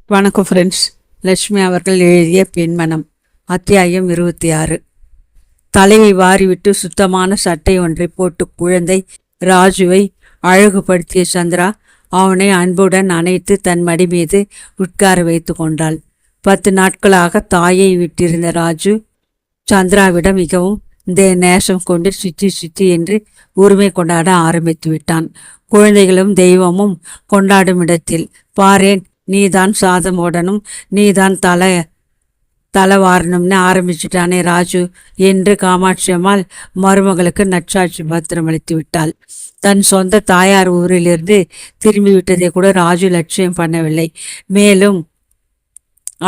வணக்கம் ஃப்ரெண்ட்ஸ். லட்சுமி அவர்கள் எழுதிய பெண்மனம், அத்தியாயம் 26. தலையை வாரிவிட்டு சுத்தமான சட்டை ஒன்றை போட்டு குழந்தை ராஜுவை அழகுபடுத்திய சந்திரா அவனை அன்புடன் அணைத்து தன் மடி மீது உட்கார வைத்து கொண்டாள். 10 நாட்களாக தாயை விட்டிருந்த ராஜு சந்திராவிடம் மிகவும் நேசம் கொண்டு சுத்தி என்று உரிமை கொண்டாட ஆரம்பித்து விட்டான். குழந்தைகளும் தெய்வமும் கொண்டாடும் இடத்தில் பாரேன், நீதான் சாதம் ஓடணும், நீதான் தலை வாரணும்னு ஆரம்பிச்சுட்டானே ராஜு என்று காமாட்சி அம்மாள் மருமகளுக்கு நற்சாட்சி பத்திரம் அளித்து விட்டாள். தன் சொந்த தாயார் ஊரிலிருந்து திரும்பி விட்டதை கூட ராஜு லட்சியம் பண்ணவில்லை. மேலும்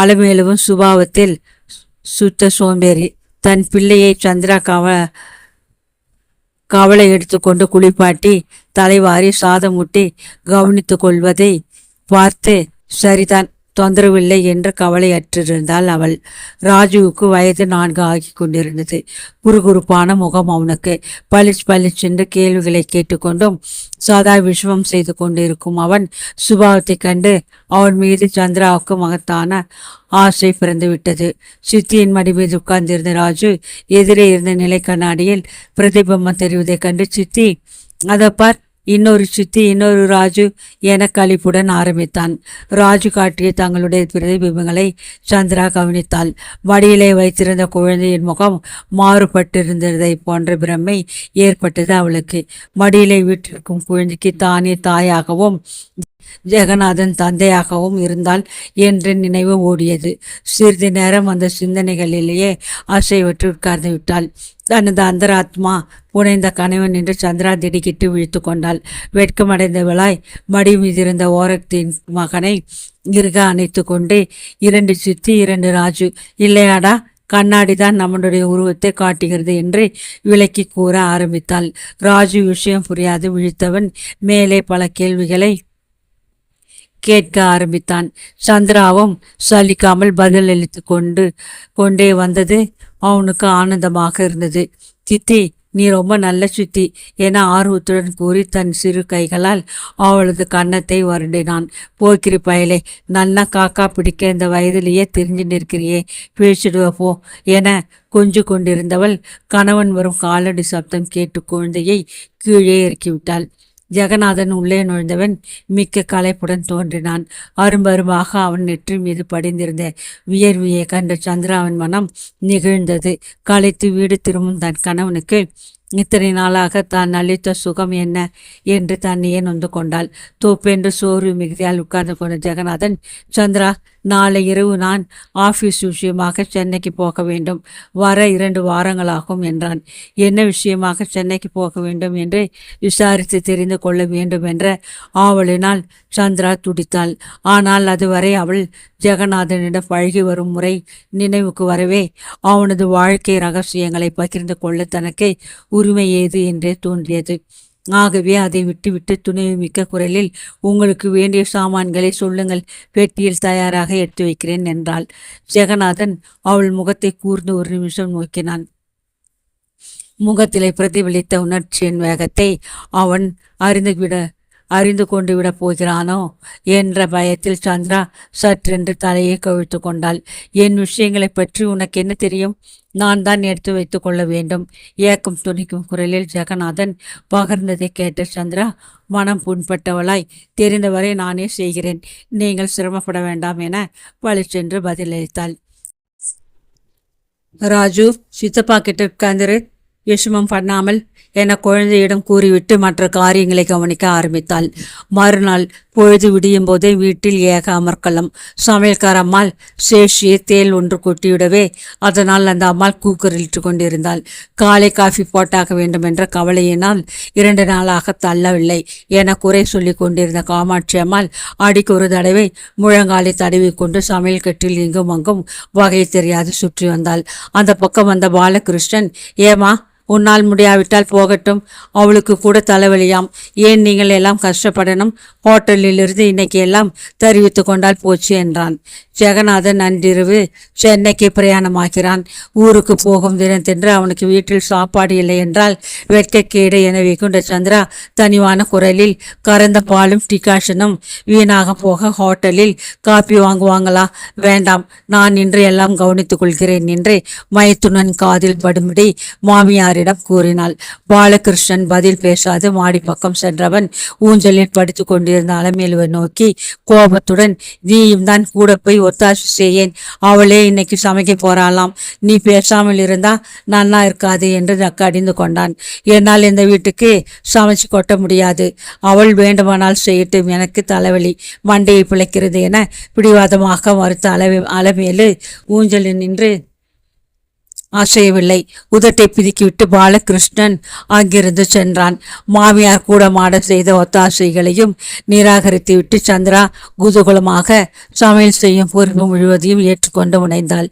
அளமேலும் சுபாவத்தில் சுத்த சோம்பேறி. தன் பிள்ளையை சந்திரா கவலை எடுத்துக்கொண்டு குளிப்பாட்டி தலைவாரி சாதம் ஊட்டி கவனித்து கொள்வதை பார்த்து சரிதான், தொந்தரவில்லை என்று கவலையற்றிருந்தாள் அவள். ராஜுவுக்கு வயது 4 ஆகி கொண்டிருந்தது. குறுகுறுப்பான முகம் அவனுக்கு. பளிச்சென்று கேள்விகளை கேட்டுக்கொண்டும் சதா விஷமம் செய்து கொண்டிருக்கும் அவன் சுபாவத்தை கண்டு அவன் மீது சந்திராவுக்கு மகத்தான ஆசை பிறந்து விட்டது. சித்தியின் மடி மீது உட்கார்ந்திருந்த ராஜு எதிரே இருந்த நிலை கண்ணாடியில் பிரதிபிம்பம் தெரிவதைக் கண்டு, சித்தி அதப்பார், இன்னொரு சித்தி, இன்னொரு ராஜு என களிப்புடன் ஆரம்பித்தான். ராஜு காட்டிய தங்களுடைய பிரதிபிம்பங்களை சந்திரா கவனித்தாள். மடியிலே வைத்திருந்த குழந்தையின் முகம் மாறுபட்டிருந்ததை போன்ற பிரமை ஏற்பட்டது அவளுக்கு. மடியிலே வீட்டிற்கும் குழந்தைக்கு தானே தாயாகவும் ஜெகநாதன் தந்தையாகவும் இருந்தால் என்ற நினைவு ஓடியது. சிறிது நேரம் அந்த சிந்தனைகளிலேயே அசைவற்று உட்கார்ந்து விட்டாள். தனது அந்தராத்மா புனைந்த கணவன் என்று சந்திரா திடுக்கிட்டு விழித்து கொண்டாள். வெட்கமடைந்தவளாய் மடி மீதிருந்த ஓரத்தின் மகனை இறுக அணைத்து கொண்டு, 2 சித்தி 2 ராஜு இல்லையாடா, கண்ணாடிதான் நம்முடைய உருவத்தை காட்டுகிறது என்று விளக்கி கூற ஆரம்பித்தாள். ராஜு விஷயம் புரியாது விழித்தவன் மேலே பல கேள்விகளை கேட்க ஆரம்பித்தான். சந்திராவும் சலிக்காமல் பதிலளித்து கொண்டே வந்தது அவனுக்கு ஆனந்தமாக இருந்தது. சித்தி, நீ ரொம்ப நல்ல சித்தி என ஆர்வத்துடன் கூறி தன் சிறு கைகளால் அவளது கன்னத்தை வருடினான். போக்கிரி பயலே, நல்லா காக்கா பிடிக்க இந்த வயதிலேயே தெரிஞ்சு நிற்கிறியே, பேசிடுவ போ என கொஞ்சு கொண்டிருந்தவள் கணவன் வரும் காலடி சப்தம் கேட்டு குழந்தையை கீழே இறக்கிவிட்டாள். ஜெகநாதன் உள்ளே நுழைந்தவன் மிக்க களைப்புடன் தோன்றினான். அரும்பருமாக அவன் நெற்றி மீது படிந்திருந்த வியர்வியை கண்ட சந்திராவின் மனம் நிகழ்ந்தது. களைத்து வீடு திரும்பும் தன் கணவனுக்கு இத்தனை நாளாக தான் அளித்த சுகம் என்ன என்று தன்னையே நொந்து கொண்டாள். தோப்பென்று சோறு மிகுதியால் உட்கார்ந்து கொண்ட ஜெகநாதன், சந்திரா, நாளை இரவு நான் ஆஃபீஸ் விஷயமாக சென்னைக்கு போக வேண்டும், வர 2 வாரங்களாகும் என்றான். என்ன விஷயமாக சென்னைக்கு போக வேண்டும் என்று விசாரித்து தெரிந்து கொள்ள வேண்டும் என்ற ஆவலினால் சந்திரா துடித்தாள். ஆனால் அதுவரை அவள் ஜெகநாதனிடம் பழகி வரும் முறை நினைவுக்கு வரவே அவனது வாழ்க்கை ரகசியங்களை பகிர்ந்து கொள்ள தனக்கு உரிமை ஏது என்றே தோன்றியது. ஆகவே அதை விட்டுவிட்டு துணிவு மிக்க குரலில், உங்களுக்கு வேண்டிய சாமான்களை சொல்லுங்கள், பெட்டியில் தயாராக எடுத்து வைக்கிறேன் என்றாள். ஜெகநாதன் அவள் முகத்தை கூர்ந்து ஒரு நிமிஷம் நோக்கினான். முகத்திலே பிரதிபலித்த உணர்ச்சியின் வேகத்தை அவன் அறிந்து கொண்டு விட போகிறானோ என்ற பயத்தில் சந்திரா சற்றென்று தலையை கவிழ்த்து கொண்டாள். என் விஷயங்களை பற்றி உனக்கு என்ன தெரியும்? நான் தான் எடுத்து வைத்து கொள்ள வேண்டும். ஏக்கம் துணிக்கும் குரலில் ஜெகநாதன் பகர்ந்ததை கேட்ட சந்திரா மனம் புண்பட்டவளாய், தெரிந்தவரை நானே செய்கிறேன், நீங்கள் சிரமப்பட வேண்டாம் என பளிச்சென்று பதிலளித்தாள். ராஜு, சித்தப்பா கிட்ட உட்கார்ந்து விஷமம் பண்ணாமல் என குழந்தையிடம் கூறிவிட்டு மற்ற காரியங்களை கவனிக்க ஆரம்பித்தாள். மறுநாள் பொழுது விடியும் போதே வீட்டில் ஏக அமர்க்கலம். சமையல்கார அம்மாள் சேஷியை தேல் ஒன்று கொட்டிவிடவே அதனால் அந்த அம்மாள் கூக்குரலிட்டு கொண்டிருந்தாள். காலை காஃபி போட்டாக்க வேண்டும் என்ற கவலையினால் 2 நாளாக தள்ளவில்லை என குறை சொல்லி கொண்டிருந்த காமாட்சி அம்மாள் அடிக்கு ஒரு தடவை முழங்காலை தடவி கொண்டு சமையல் கட்டில் இங்கும் அங்கும் வகை தெரியாது சுற்றி வந்தாள். அந்த பக்கம் வந்த பாலகிருஷ்ணன், ஏமா உன்னால் முடியாவிட்டால் போகட்டும். அவளுக்கு கூட தலைவலியாம். ஏன் நீங்கள் எல்லாம் கஷ்டப்படணும்? ஹோட்டலிலிருந்து இன்னைக்கு எல்லாம் தெரிவித்து கொண்டால் போச்சு என்றான். ஜெகநாதன் அன்றிரவு சென்னைக்கு பிரயாணமாகிறான். ஊருக்கு போகும் தினத்தென்று அவனுக்கு வீட்டில் சாப்பாடு இல்லை என்றால் வெட்கக்கேடு என வெகுண்ட சந்திரா தனிவான குரலில் கறந்த பாலும் டிகாஷனும் வீணாக போக ஹோட்டலில் காப்பி வாங்குவாங்களா? வேண்டாம், நான் இன்று எல்லாம் கவனித்துக் கொள்கிறேன் என்று மைத்துனன் காதில் படும்படி மாமியாரிடம் கூறினாள். பாலகிருஷ்ணன் பதில் பேசாது மாடி பக்கம் சென்றவன் ஊஞ்சலில் படுத்து கொண்டிருந்த அலமேலுவை நோக்கி கோபத்துடன், நீயும் தான் கூட போய் ஒத்தாசை செய்யேன். அவளே இன்னைக்கு சமைக்க போறாளாம். நீ பேசாமல் இருந்தா நன்னா இருக்காது என்று கடிந்து கொண்டான். என்னால் இந்த வீட்டுக்கு சமைச்சு கொட்ட முடியாது. அவள் வேண்டுமானால் செய்யட்டும், எனக்கு தலைவலி, மண்டையை பிழைக்கிறது என பிடிவாதமாக மறுத்த அலமேலு ஊஞ்சலில் நின்று அசையவில்லை. உதட்டை பிதுக்கிவிட்டு பாலகிருஷ்ணன் அங்கிருந்து சென்றான். மாமியார் கூட மாட செய்த ஒத்தாசைகளையும் நிராகரித்துவிட்டு சந்திரா குதூகலமாக சமையல் செய்யும் பொறுப்பு முழுவதையும் ஏற்றுக்கொண்டு முனைந்தாள்.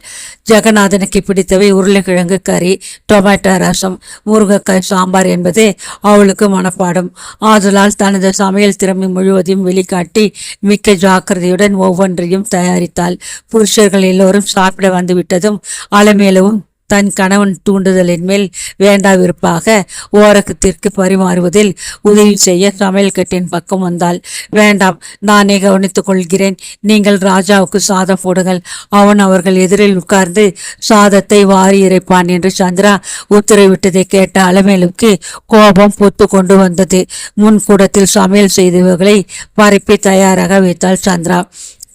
ஜெகநாதனுக்கு பிடித்தவை உருளைக்கிழங்கு கறி, டொமேட்டோ ரசம், முருங்கைக்காய் சாம்பார் என்பது அவளுக்கு மனப்பாடம். ஆதலால் தனது சமையல் திறமை முழுவதையும் வெளிக்காட்டி மிக்க ஜாக்கிரதையுடன் ஒவ்வொன்றையும் தயாரித்தாள். புருஷர்கள் எல்லோரும் சாப்பிட வந்துவிட்டதும் அலமேலுவும் தன் கணவன் தூண்டுதலின் மேல் வேண்டாவிருப்பாக ஓரக்கத்திற்கு பரிமாறுவதில் உதவி செய்ய சமையல் கட்டின் பக்கம் வந்தாள். வேண்டாம், நானே கவனித்துக் கொள்கிறேன். நீங்கள் ராஜாவுக்கு சாதம் போடுங்கள். அவன் அவர்கள் எதிரில் உட்கார்ந்து சாதத்தை வாரி இறைப்பான் என்று சந்திரா உத்தரவிட்டதை கேட்ட அலமேலுக்கு கோபம் பொத்து கொண்டு வந்தது. முன்கூடத்தில் சமையல் செய்தவர்களை பரப்பி தயாராக வைத்தாள் சந்திரா.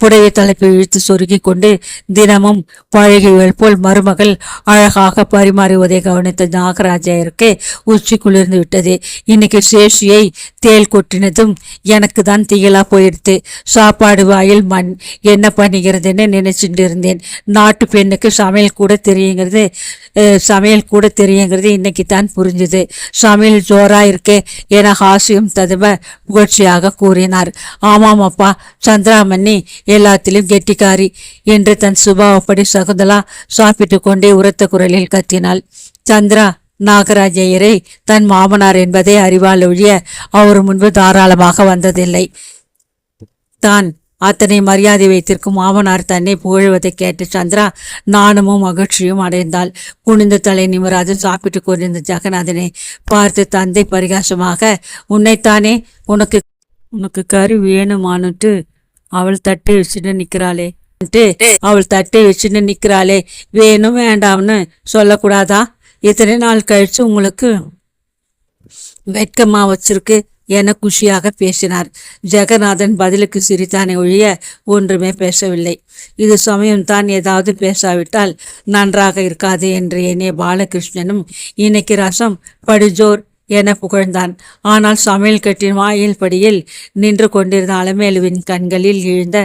புடவை தலைப்பை இழுத்து சொருகி கொண்டு தினமும் பழகியவள் போல் மருமகள் அழகாக பரிமாறுவதை கவனித்த நாகராஜருக்கு உச்சி குளிர்ந்து விட்டது. இன்னைக்கு சேஷியை தேல் கொட்டினதும் எனக்கு தான் திகழா போயிடுது. சாப்பாடு வாயில் மண் என்ன பண்ணுகிறதுன்னு நினைச்சிட்டு இருந்தேன். நாட்டு பெண்ணுக்கு சமையல் கூட தெரியுங்கிறது இன்னைக்கு தான் புரிஞ்சுது. சமையல் ஜோரா இருக்கே என ஹாசியம் ததும புகழ்ச்சியாக கூறினார். ஆமாம் அப்பா, சந்திராமணி எல்லாத்திலும் கெட்டிக்காரி என்று தன் சுபாவப்படி சகுந்தலா சாப்பிட்டு கொண்டே உரத்த குரலில் கத்தினாள். சந்திரா நாகராஜையரை தன் மாமனார் என்பதை அறிவால் ஒழிய அவர் முன்பு தாராளமாக வந்ததில்லை. தான் அத்தனை மரியாதை வைத்திருக்கும் மாமனார் தன்னை புகழ்வதை கேட்டு சந்திரா நாணமும் மகிழ்ச்சியும் அடைந்தாள். குனிந்த தலை நிமிராது சாப்பிட்டு கொண்டிருந்த ஜெகநாதனை பார்த்து தந்தை பரிகாசமாக, உன்னைத்தானே உனக்கு கறி வேணுமானுட்டு அவள் தட்டை வச்சுட்டு நிக்கிறாளே வேணும் வேண்டாம்னு சொல்லக்கூடாதா? இத்தனை நாள் கழிச்சு உங்களுக்கு வெட்கமா வச்சிருக்கு என குஷியாக பேசினார். ஜெகநாதன் பதிலுக்கு சிரித்தானே ஒழிய ஒன்றுமே பேசவில்லை. இது சமயம்தான், ஏதாவது பேசாவிட்டால் நன்றாக இருக்காது என்று எண்ணிய பாலகிருஷ்ணனும் இன்னைக்கு ரசம் படுஜோர் என புகழ்ந்தான். ஆனால் சமையல் கட்டின் வாயில் படியில் நின்று கொண்டிருந்த அலமேலுவின் கண்களில் எழுந்த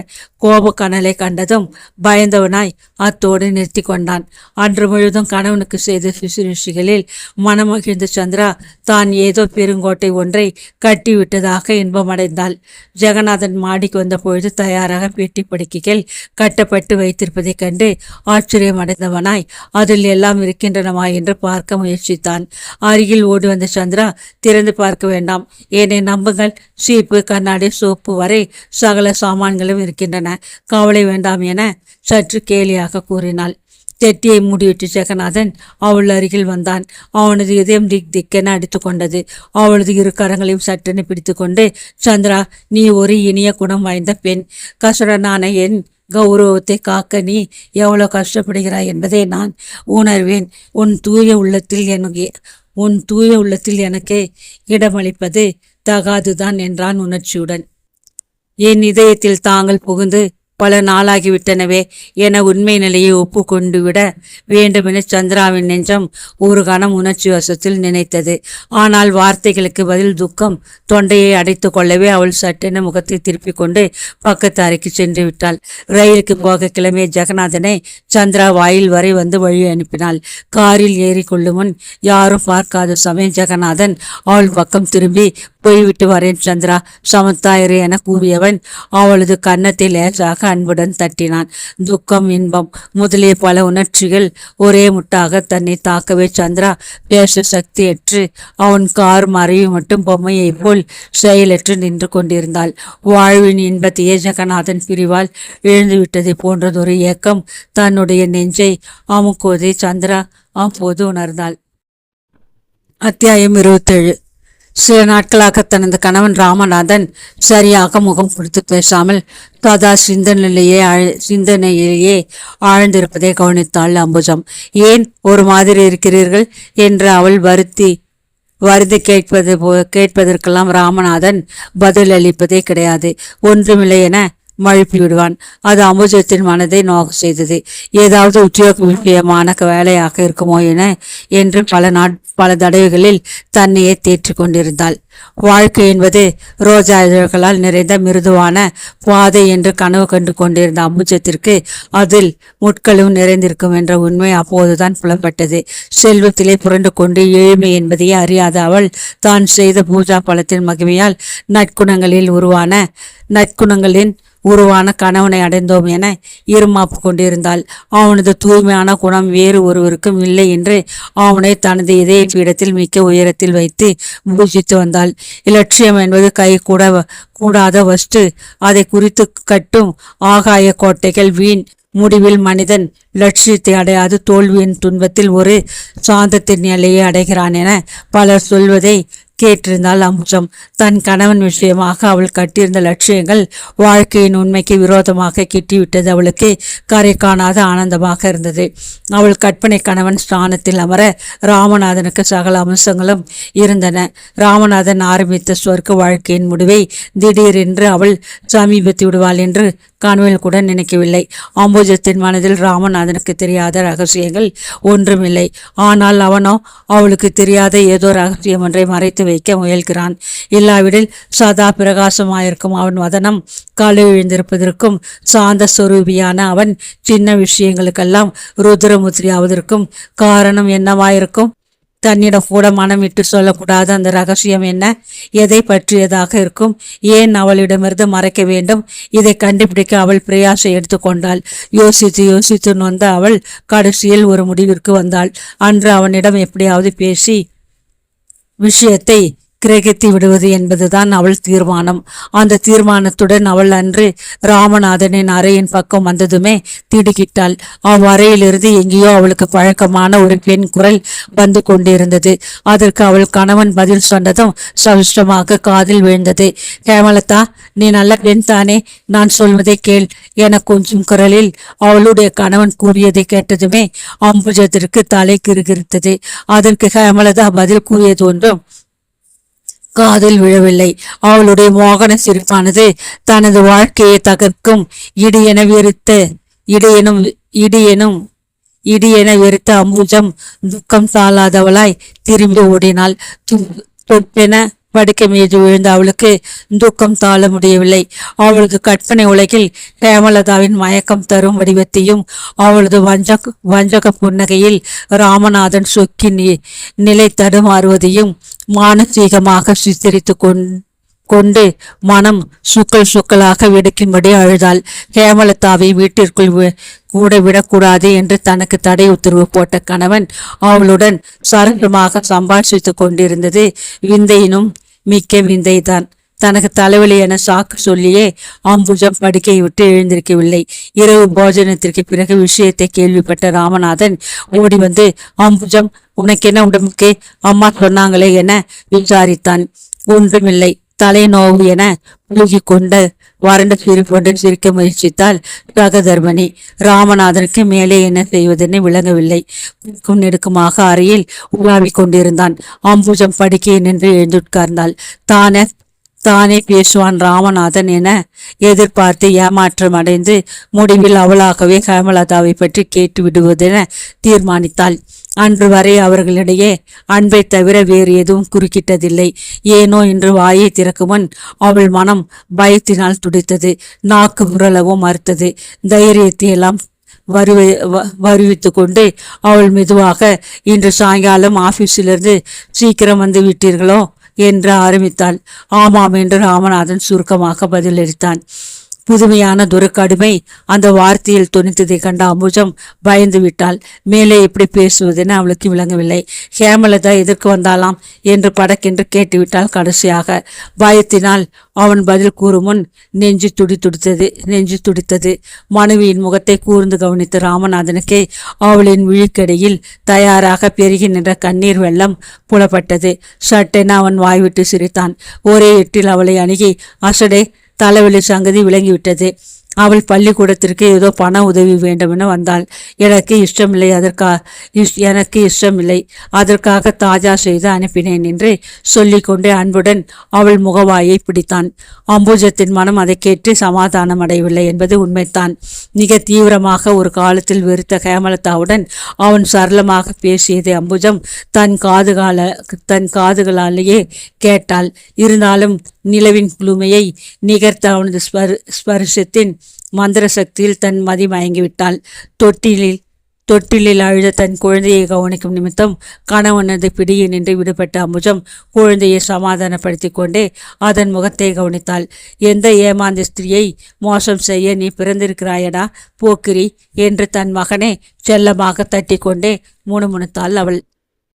கோப கனலை கண்டதும் பயந்தவனாய் அத்தோடு நிறுத்தி கொண்டான். அன்று முழுதும் கணவனுக்கு செய்த சுசுருஷிகளில் மனமகிழ்ந்த சந்திரா தான் ஏதோ பெருங்கோட்டை ஒன்றை கட்டிவிட்டதாக இன்பமடைந்தாள். ஜெகநாதன் மாடிக்கு வந்த பொழுது தயாராக பெட்டி படுக்கைகள் கட்டப்பட்டு வைத்திருப்பதைக் கண்டு ஆச்சரியமடைந்தவனாய் அதில் எல்லாம் இருக்கின்றனவா என்று பார்க்க முயற்சித்தான். அருகில் ஓடி வந்த சந்திரா, திறந்து பார்க்க வேண்டாம், என்னை நம்புங்கள். சீப்பு, கண்ணாடி, சோப்பு வரை சகல சாமான்களும் இருக்கின்றன, கவலை வேண்டாம் என சற்று கேலியாக கூறினாள். தெட்டியை மூடிவிட்டு ஜெகநாதன் அவள் அருகில் வந்தான். அவனது இதயம் திக் திக்கென அடித்து கொண்டது. அவளது இரு கரங்களையும் சட்டென பிடித்து கொண்டு, சந்திரா, நீ ஒரு இனிய குணம் வாய்ந்த பெண். கசடனான என் கௌரவத்தை காக்க நீ எவ்வளவு கஷ்டப்படுகிறாய் என்பதை நான் உணர்வேன். உன் தூய உள்ளத்தில் எனக்கு இடமளிப்பது தகாதுதான் என்றான் உணர்ச்சியுடன். என் இதயத்தில் தாங்கள் புகுந்து பல நாளாகிவிட்டனவே என உண்மை நிலையை ஒப்புக்கொண்டு விட வேண்டுமென சந்திராவின் நெஞ்சம் ஒரு கணம் உணர்ச்சி வசத்தில் நினைத்தது. ஆனால் வார்த்தைகளுக்கு பதில் துக்கம் தொண்டையை அடைத்து கொள்ளவே அவள் சட்டென முகத்தை திருப்பிக் கொண்டு பக்கத்து அறைக்கு சென்று விட்டாள். ரயிலுக்கு போக கிளம்பிய ஜெகநாதனை சந்திரா வாயில் வரை வந்து வழி அனுப்பினாள். காரில் ஏறி கொள்ளும் முன் யாரும் பார்க்காத சமயம் ஜெகநாதன் அவள் பக்கம் திரும்பி, போய்விட்டு வரேன் சந்திரா, சமத்தாயிரு என கூறியவன் அவளது கன்னத்தை லேசாக அன்புடன் தட்டினான். துக்கம், இன்பம் முதலிய பல உணர்ச்சிகள் ஒரே முட்டாக தன்னை தாக்கவே சந்திரா பேச சக்தியற்று அவன் கார் மறைவு மட்டும் பொம்மையை போல் செயலற்று நின்று கொண்டிருந்தாள். வாழ்வின் இன்பத்தையே ஜெகநாதன் பிரிவால் இழந்துவிட்டதை போன்றதொரு ஏக்கம் தன்னுடைய நெஞ்சை அமுக்குவதை சந்திரா அப்போது உணர்ந்தாள். அத்தியாயம் 27. சில நாட்களாக தனது கணவன் ராமநாதன் சரியாக முகம் கொடுத்து பேசாமல் சதா சிந்தனையிலேயே ஆழ்ந்திருப்பதை கவனித்தாள் அம்புஜம். ஏன் ஒரு மாதிரி இருக்கிறீர்கள் என்று அவள் வருத்தி கேட்பதற்கெல்லாம் ராமநாதன் பதில் அளிப்பதே கிடையாது. ஒன்றுமில்லை என மழுப்பி விடுவான். அது அம்புஜத்தின் மனதை நோக செய்தது. ஏதாவது உத்தியோக விஷயமான வேலையாக இருக்குமோ என்று பல தடவைகளில் தன்னையே தேற்றிக் கொண்டிருந்தாள். வாழ்க்கை என்பது ரோஜா இதழ்களால் நிறைந்த மிருதுவான பாதை என்று கனவு கண்டு கொண்டிருந்த அம்புஜத்திற்கு அதில் முட்களும் நிறைந்திருக்கும் என்ற உண்மை அப்போதுதான் புலப்பட்டது. செல்வத்திலே புரண்டு கொண்டு ஏழ்மை என்பதையே அறியாத அவள் தான் செய்த பூஜா பலத்தின் மகிமையால் நற்குணங்களின் உருவான கணவனை அடைந்தோம் என இருமாப்பு கொண்டிருந்தாள். அவனது தூய்மையான குணம் வேறு ஒருவருக்கும் இல்லை என்று அவனை தனது இதய பீடத்தில் மிக்க உயரத்தில் வைத்து பூஜித்து வந்தாள். இலட்சியம் என்பது கை கூடாத வஸ்து. அதை குறித்து கட்டும் ஆகாய கோட்டைகள் வீண். முடிவில் மனிதன் லட்சியத்தை அடையாது தோல்வியின் துன்பத்தில் ஒரு சாந்தத்தின் நிலையை அடைகிறான் என பலர் சொல்வதை கேட்டிருந்தாள் அம்புஜம். தன் கணவன் விஷயமாக அவள் கட்டியிருந்த லட்சியங்கள் வாழ்க்கையின் உண்மைக்கு விரோதமாக கிட்டிவிட்டது அவளுக்கு கரை காணாத ஆனந்தமாக இருந்தது. அவள் கற்பனை கணவன் ஸ்தானத்தில் அமர ராமநாதனுக்கு சகல அம்சங்களும் இருந்தன. ராமநாதன் ஆரம்பித்த சொர்க்க வாழ்க்கையின் முடிவை திடீரென்று அவள் சமீபத்து விடுவாள் என்று கனவில் கூட நினைக்கவில்லை. அம்புஜத்தின் மனதில் ராமநாதனுக்கு தெரியாத ரகசியங்கள் ஒன்றுமில்லை. ஆனால் அவனோ அவளுக்கு தெரியாத ஏதோ ரகசியம் ஒன்றை மறைத்து வைக்க முயல்கிறான். இல்லாவிடில் சதா பிரகாசமாயிருக்கும் அவன் வதனம் கழு எழுந்திருப்பதற்கும் சாந்த சொரூபியான அவன் சின்ன விஷயங்களுக்கெல்லாம் ருத்ரமுத்திரியாவதற்கும் காரணம் என்னவாயிருக்கும்? தன்னிடம் கூட மனம் விட்டு சொல்லக்கூடாத அந்த ரகசியம் என்ன? எதை பற்றியதாக இருக்கும்? ஏன் அவளிடமிருந்து மறைக்க வேண்டும்? இதை கண்டுபிடிக்க அவள் பிரயாசை எடுத்துக்கொண்டாள். யோசித்து நொந்த அவள் கடைசியில் ஒரு முடிவிற்கு வந்தாள். அன்று அவனிடம் எப்படியாவது பேசி விஷயத்தை கிரகித்து விடுவது என்பதுதான் அவள் தீர்மானம். அந்த தீர்மானத்துடன் அவள் அன்று ராமநாதனின் அறையின் பக்கம் வந்ததுமே திடுக்கிட்டாள். அவ்வறையிலிருந்து எங்கேயோ அவளுக்கு பழக்கமான ஒரு பெண் குரல் வந்து கொண்டிருந்தது. அதற்கு அவள் கணவன் பதில் சொன்னதும் சவிஷ்டமாக காதில் விழுந்தது. ஹேமலதா, நீ நல்ல பெண் தானே, நான் சொல்வதை கேள் என கொஞ்சம் குரலில் அவளுடைய கணவன் கூறியதை கேட்டதுமே அம்புஜத்திற்கு தலை கிறுகிறுத்தது. அதற்கு ஹேமலதா பதில் கூறியது ஒன்றும் காதில் விழவில்லை. அவளுடைய மோகன சிரிப்பானது தனது வாழ்க்கையை தகர்க்கும் இடியென வெறுத்த அம்புஜம் துக்கம் தாளாதவளாய் திரும்பி ஓடினாள். தொப்பென படுக்கை மீது விழுந்த அவளுக்கு துக்கம் தாழ முடியவில்லை. அவளது கற்பனை உலகில் ஹேமலதாவின் மயக்கம் தரும் வடிவத்தையும் அவளது வஞ்சக புன்னகையில் ராமநாதன் சொக்கி நிலை தடுமாறுவதையும் மானசீகமாக சித்தரித்து கொண்டு மனம் சுக்கலாக வெடிக்கும்படி அழுதாள். ஹேமலதாவை வீட்டிற்குள் கூட விடக்கூடாது என்று தனக்கு தடை உத்தரவு போட்ட கணவன் அவளுடன் சரண்டமாக சம்பாஷித்துக் கொண்டிருந்தது விந்தையினும் மிக்க விந்தைதான். தனக்கு தலைவலி என சாக்கு சொல்லியே அம்புஜம் படுக்கையை விட்டு எழுந்திருக்கவில்லை. இரவு போஜனத்திற்கு பிறகு விஷயத்தை கேள்விப்பட்ட ராமநாதன் ஓடி வந்து, அம்புஜம், உனக்கென்ன உடம்புக்கு? அம்மா சொன்னாங்களே என விசாரித்தான். ஒன்றுமில்லை, தலைநோவு என புழுகி கொண்ட வறண்ட சிரிப்பொன்று சிரிக்க முயற்சித்தாள் சகதர்மணி. ராமநாதனுக்கு மேலே என்ன செய்வதென்னு விளங்கவில்லை. குறுக்கும் நெடுக்குமாக அறையில் உலாவிக் கொண்டிருந்தான். அம்புஜம் படுக்கையை நின்று எழுந்துட்கார்ந்தாள். தானே பேசுவான் ராமநாதன் என எதிர்பார்த்து ஏமாற்றம் அடைந்து முடிவில் அவளாகவே ஹேமலதாவை பற்றி கேட்டு விடுவதென தீர்மானித்தாள். அன்று வரை அவர்களிடையே அன்பை தவிர வேறு எதுவும் குறுக்கிட்டதில்லை. ஏனோ இன்று வாயை திறக்கும் முன் அவள் மனம் பயத்தினால் துடித்தது. நாக்கு முரளவும் மறுத்தது. தைரியத்தை எல்லாம் வருவித்து கொண்டு அவள் மெதுவாக, இன்று சாயங்காலம் ஆபீஸிலிருந்து சீக்கிரம் வந்து விட்டீர்களோ என்று ஆரம்பித்தாள். ஆமாம் என்று ராமநாதன் சுருக்கமாக பதிலளித்தான். புதுமையானதொரு கடுமை அந்த வார்த்தையில் துணித்ததை கண்ட அம்புஜம் பயந்து விட்டாள். மேலே எப்படி பேசுவதென அவளுக்கு விளங்கவில்லை. ஹேமலதா எதற்கு வந்தாலாம் என்று படக்கென்று கேட்டுவிட்டாள். கடைசியாக பயத்தினால் அவன் பதில் கூறும் முன் நெஞ்சு துடித்தது. மனைவியின் முகத்தை கூர்ந்து கவனித்த ராமநாதனுக்கே அவளின் விழிக்கடையில் தயாராக பெருகி நின்ற கண்ணீர் வெள்ளம் புலப்பட்டது. சட்டென அவன் வாய்விட்டு சிரித்தான். ஒரே எட்டில் அவளை அணுகி, அசடே, தலைவலி சங்கதி விளங்கிவிட்டது. அவள் பள்ளிக்கூடத்திற்கு ஏதோ பண உதவி வேண்டுமென வந்தாள். எனக்கு இஷ்டமில்லை, அதற்காக தாஜா செய்து அனுப்பினேன் என்று சொல்லிக்கொண்டே அன்புடன் அவள் முகவாயை பிடித்தான். அம்புஜத்தின் மனம் அதை கேட்டு சமாதானம் அடையவில்லை என்பது உண்மைத்தான். மிக தீவிரமாக ஒரு காலத்தில் வெறுத்த ஹேமலதாவுடன் அவன் சரளமாக பேசியதை அம்புஜம் தன் காதுகளாலேயே கேட்டாள். இருந்தாலும் நிலவின் குளுமையை நிகர்த்த அவனது ஸ்பரிசத்தின் மந்திர சக்தியில் தன் மதி மயங்கிவிட்டாள். தொட்டிலில் அழுத தன் குழந்தையை கவனிக்கும் நிமித்தம் கணவனது பிடியில் நின்று விடுபட்ட அம்புஜம் குழந்தையை சமாதானப்படுத்தி கொண்டே அதன் முகத்தை கவனித்தாள். எந்த ஏமாந்த ஸ்திரியை மோசம் செய்ய நீ பிறந்திருக்கிறாயடா போக்கிரி என்று தன் மகனை செல்லமாக தட்டி கொண்டே முணுமுணுத்தாள் அவள்.